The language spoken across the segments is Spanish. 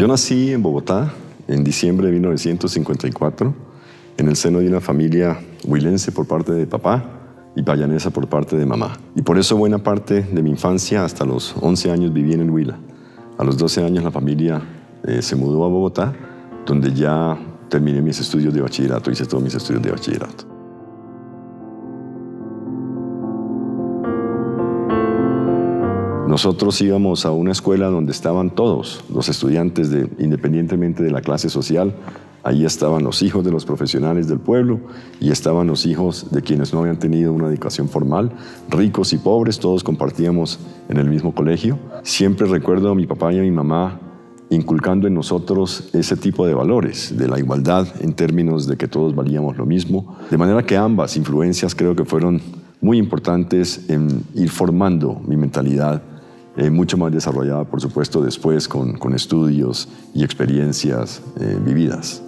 Yo nací en Bogotá en diciembre de 1954, en el seno de una familia huilense por parte de papá y payanesa por parte de mamá. Y por eso buena parte de mi infancia, hasta los 11 años, viví en el Huila. A los 12 años la familia se mudó a Bogotá, donde ya terminé mis estudios de bachillerato, hice todos mis estudios de bachillerato. Nosotros íbamos a una escuela donde estaban todos los estudiantes, independientemente de la clase social. Ahí estaban los hijos de los profesionales del pueblo y estaban los hijos de quienes no habían tenido una educación formal, ricos y pobres, todos compartíamos en el mismo colegio. Siempre recuerdo a mi papá y a mi mamá inculcando en nosotros ese tipo de valores, de la igualdad en términos de que todos valíamos lo mismo. De manera que ambas influencias creo que fueron muy importantes en ir formando mi mentalidad, mucho más desarrollada, por supuesto, después con estudios y experiencias vividas.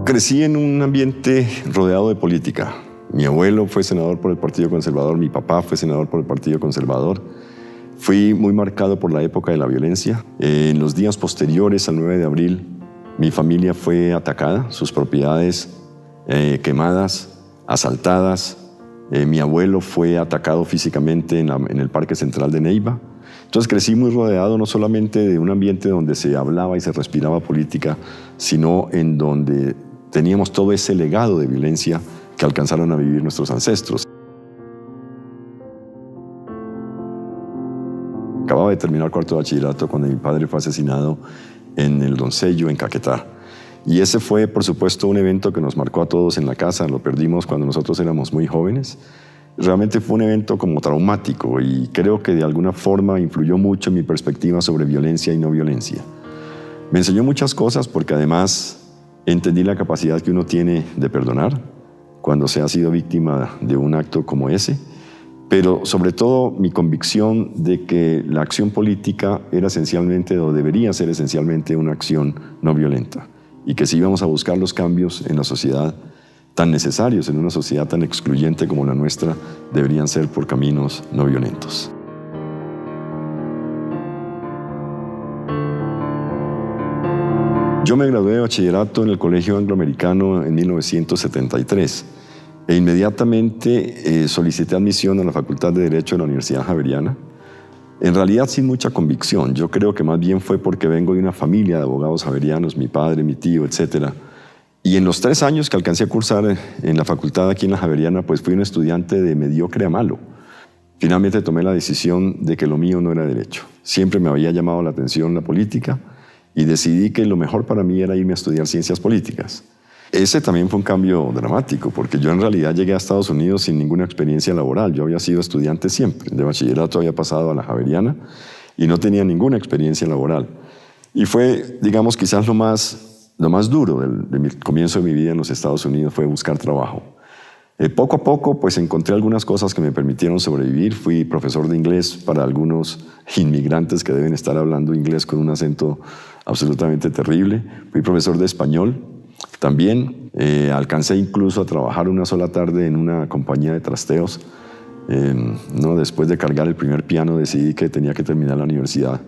Crecí en un ambiente rodeado de política. Mi abuelo fue senador por el Partido Conservador, mi papá fue senador por el Partido Conservador. Fui muy marcado por la época de la violencia. En los días posteriores al 9 de abril, mi familia fue atacada, sus propiedades quemadas, asaltadas. Mi abuelo fue atacado físicamente en el Parque Central de Neiva. Entonces crecí muy rodeado no solamente de un ambiente donde se hablaba y se respiraba política, sino en donde teníamos todo ese legado de violencia que alcanzaron a vivir nuestros ancestros. Acababa de terminar cuarto de bachillerato cuando mi padre fue asesinado en el Doncello, en Caquetá. Y ese fue, por supuesto, un evento que nos marcó a todos en la casa. Lo perdimos cuando nosotros éramos muy jóvenes. Realmente fue un evento como traumático y creo que de alguna forma influyó mucho en mi perspectiva sobre violencia y no violencia. Me enseñó muchas cosas porque además entendí la capacidad que uno tiene de perdonar cuando se ha sido víctima de un acto como ese, pero sobre todo mi convicción de que la acción política era esencialmente o debería ser esencialmente una acción no violenta y que si íbamos a buscar los cambios en la sociedad tan necesarios, en una sociedad tan excluyente como la nuestra, deberían ser por caminos no violentos. Yo me gradué de bachillerato en el Colegio Angloamericano en 1973 e inmediatamente solicité admisión a la Facultad de Derecho de la Universidad Javeriana. En realidad sin mucha convicción, yo creo que más bien fue porque vengo de una familia de abogados javerianos, mi padre, mi tío, etc. Y en los 3 años que alcancé a cursar en la facultad aquí en la Javeriana, pues fui un estudiante de mediocre a malo. Finalmente tomé la decisión de que lo mío no era derecho. Siempre me había llamado la atención la política y decidí que lo mejor para mí era irme a estudiar ciencias políticas. Ese también fue un cambio dramático, porque yo en realidad llegué a Estados Unidos sin ninguna experiencia laboral. Yo había sido estudiante siempre. De bachillerato había pasado a la Javeriana y no tenía ninguna experiencia laboral. Y fue, digamos, quizás lo más duro del comienzo de mi vida en los Estados Unidos fue buscar trabajo. Poco a poco, pues encontré algunas cosas que me permitieron sobrevivir. Fui profesor de inglés para algunos inmigrantes que deben estar hablando inglés con un acento absolutamente terrible. Fui profesor de español también. Alcancé incluso a trabajar una sola tarde en una compañía de trasteos. Después de cargar el primer piano, decidí que tenía que terminar la universidad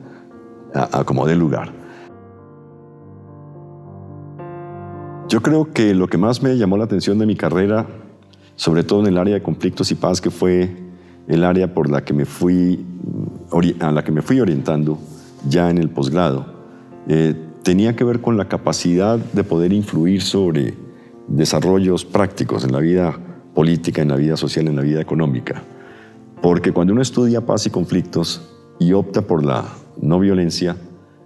a como dé lugar. Yo creo que lo que más me llamó la atención de mi carrera, sobre todo en el área de conflictos y paz, que fue el área por la que a la que me fui orientando ya en el posgrado, tenía que ver con la capacidad de poder influir sobre desarrollos prácticos en la vida política, en la vida social, en la vida económica. Porque cuando uno estudia paz y conflictos y opta por la no violencia,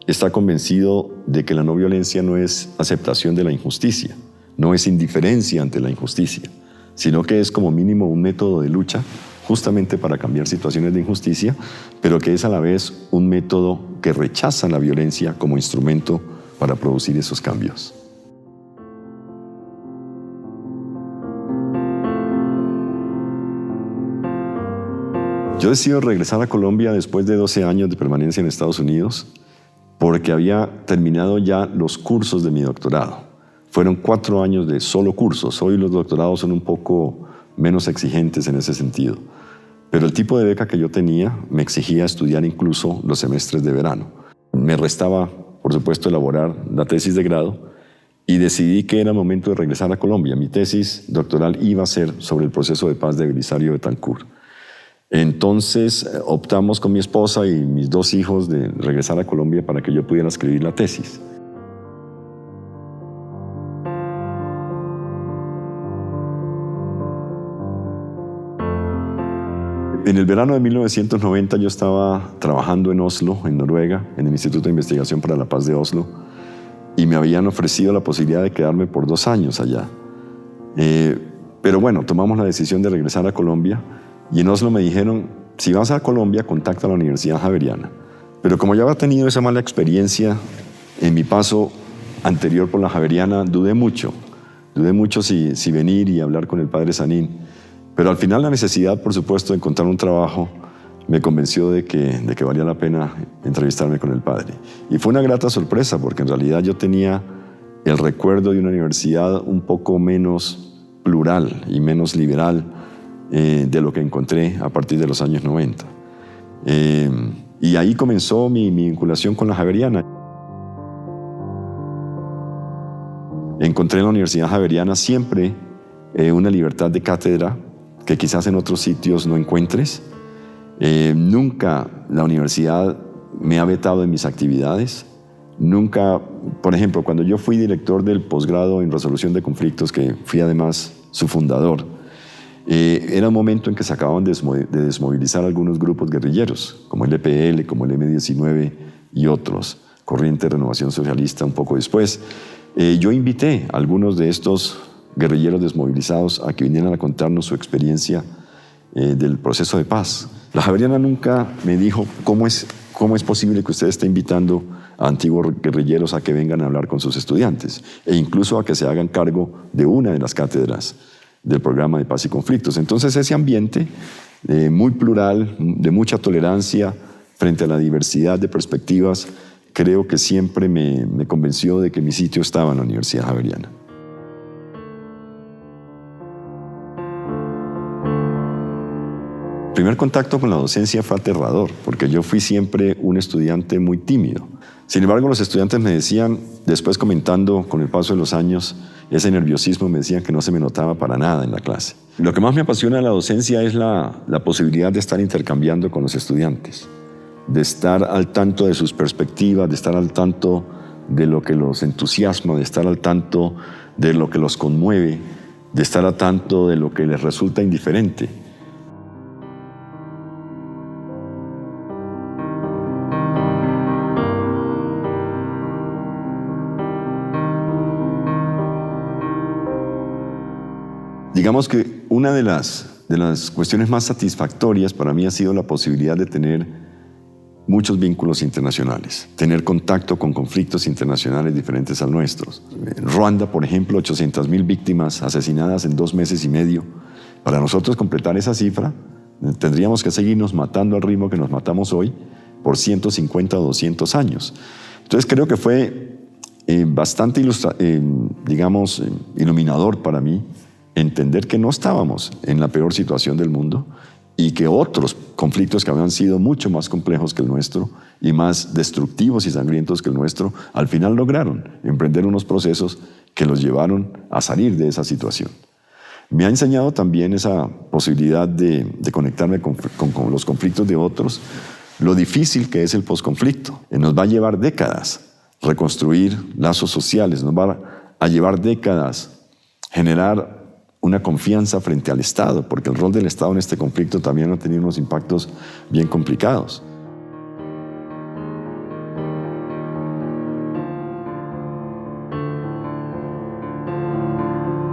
está convencido de que la no violencia no es aceptación de la injusticia, no es indiferencia ante la injusticia, sino que es como mínimo un método de lucha justamente para cambiar situaciones de injusticia, pero que es a la vez un método que rechaza la violencia como instrumento para producir esos cambios. Yo decido regresar a Colombia después de 12 años de permanencia en Estados Unidos porque había terminado ya los cursos de mi doctorado. Fueron 4 años de solo cursos. Hoy los doctorados son un poco menos exigentes en ese sentido. pero el tipo de beca que yo tenía me exigía estudiar incluso los semestres de verano. Me restaba, por supuesto, elaborar la tesis de grado y decidí que era el momento de regresar a Colombia. Mi tesis doctoral iba a ser sobre el proceso de paz de Belisario Betancur. Entonces optamos con mi esposa y mis 2 hijos de regresar a Colombia para que yo pudiera escribir la tesis. En el verano de 1990 yo estaba trabajando en Oslo, en Noruega, en el Instituto de Investigación para la Paz de Oslo, y me habían ofrecido la posibilidad de quedarme por 2 años allá. Pero bueno, tomamos la decisión de regresar a Colombia, y en Oslo me dijeron, si vas a Colombia, contacta a la Universidad Javeriana. Pero como ya había tenido esa mala experiencia en mi paso anterior por la Javeriana, dudé mucho si venir y hablar con el padre Sanín. Pero al final la necesidad, por supuesto, de encontrar un trabajo me convenció de que valía la pena entrevistarme con el padre. Y fue una grata sorpresa, porque en realidad yo tenía el recuerdo de una universidad un poco menos plural y menos liberal de lo que encontré a partir de los años 90. Y ahí comenzó mi vinculación con la Javeriana. Encontré en la Universidad Javeriana siempre una libertad de cátedra que quizás en otros sitios no encuentres. Nunca la universidad me ha vetado en mis actividades. Nunca, por ejemplo, cuando yo fui director del posgrado en resolución de conflictos, que fui además su fundador, era un momento en que se acababan de desmovilizar algunos grupos guerrilleros, como el EPL, como el M-19 y otros, Corriente de Renovación Socialista un poco después. Yo invité a algunos de estos guerrilleros desmovilizados a que vinieran a contarnos su experiencia del proceso de paz. La Javeriana nunca me dijo cómo es posible que usted esté invitando a antiguos guerrilleros a que vengan a hablar con sus estudiantes e incluso a que se hagan cargo de una de las cátedras del programa de paz y conflictos. Entonces ese ambiente muy plural, de mucha tolerancia frente a la diversidad de perspectivas, creo que siempre me convenció de que mi sitio estaba en la Universidad Javeriana. El primer contacto con la docencia fue aterrador, porque yo fui siempre un estudiante muy tímido. Sin embargo, los estudiantes me decían, después comentando con el paso de los años, ese nerviosismo, me decían que no se me notaba para nada en la clase. Lo que más me apasiona de la docencia es la posibilidad de estar intercambiando con los estudiantes, de estar al tanto de sus perspectivas, de estar al tanto de lo que los entusiasma, de estar al tanto de lo que los conmueve, de estar al tanto de lo que les resulta indiferente. Digamos que una de las cuestiones más satisfactorias para mí ha sido la posibilidad de tener muchos vínculos internacionales, tener contacto con conflictos internacionales diferentes al nuestro. En Ruanda, por ejemplo, 800,000 víctimas asesinadas en 2 meses y medio. Para nosotros completar esa cifra, tendríamos que seguirnos matando al ritmo que nos matamos hoy por 150 o 200 años. Entonces creo que fue bastante iluminador para mí entender que no estábamos en la peor situación del mundo y que otros conflictos que habían sido mucho más complejos que el nuestro y más destructivos y sangrientos que el nuestro, al final lograron emprender unos procesos que los llevaron a salir de esa situación. Me ha enseñado también esa posibilidad de conectarme con los conflictos de otros, lo difícil que es el posconflicto. Nos va a llevar décadas reconstruir lazos sociales, nos va a llevar décadas generar una confianza frente al Estado, porque el rol del Estado en este conflicto también ha tenido unos impactos bien complicados.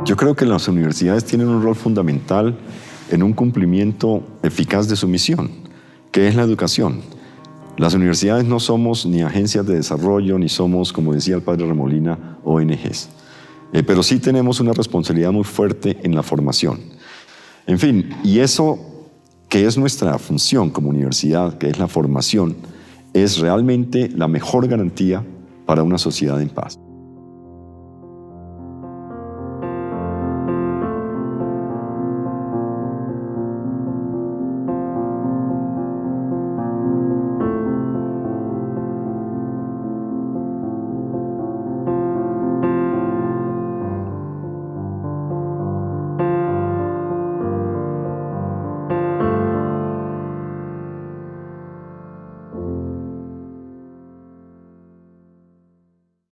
Yo creo que las universidades tienen un rol fundamental en un cumplimiento eficaz de su misión, que es la educación. Las universidades no somos ni agencias de desarrollo, ni somos, como decía el padre Remolina, ONGs. Pero sí tenemos una responsabilidad muy fuerte en la formación. En fin, y eso que es nuestra función como universidad, que es la formación, es realmente la mejor garantía para una sociedad en paz.